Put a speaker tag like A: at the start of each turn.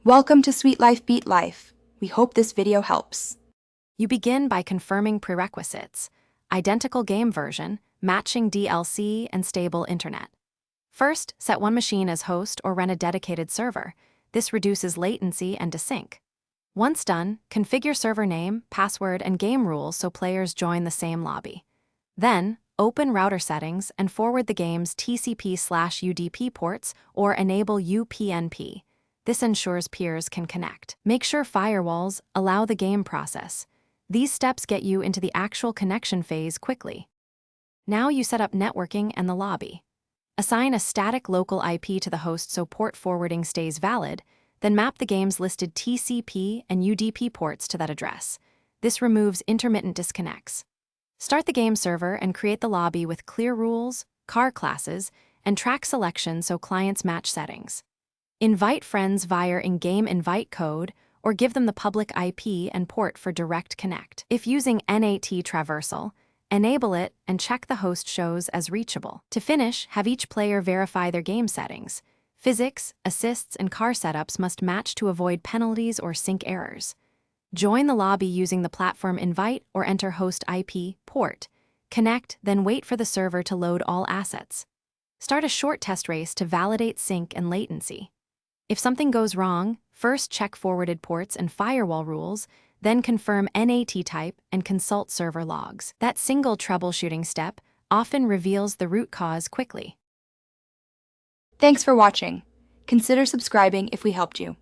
A: Welcome to Sweet Life Beat Life. We hope this video helps.
B: You begin by confirming prerequisites: identical game version, matching DLC, and stable internet. First, set one machine as host or rent a dedicated server. This reduces latency and desync. Once done, configure server name, password, and game rules so players join the same lobby. Then, open router settings and forward the game's TCP/UDP ports or enable UPnP. This ensures peers can connect. Make sure firewalls allow the game process. These steps get you into the actual connection phase quickly. Now you set up networking and the lobby. Assign a static local IP to the host so port forwarding stays valid, then map the game's listed TCP and UDP ports to that address. This removes intermittent disconnects. Start the game server and create the lobby with clear rules, car classes, and track selection so clients match settings. Invite friends via in-game invite code or give them the public IP and port for direct connect. If using NAT traversal, enable it and check the host shows as reachable. To finish, have each player verify their game settings. Physics, assists, and car setups must match to avoid penalties or sync errors. Join the lobby using the platform invite or enter host IP, port. Connect, then wait for the server to load all assets. Start a short test race to validate sync and latency. If something goes wrong, first check forwarded ports and firewall rules, then confirm NAT type and consult server logs. That single troubleshooting step often reveals the root cause quickly.
A: Thanks for watching. Consider subscribing if we helped you.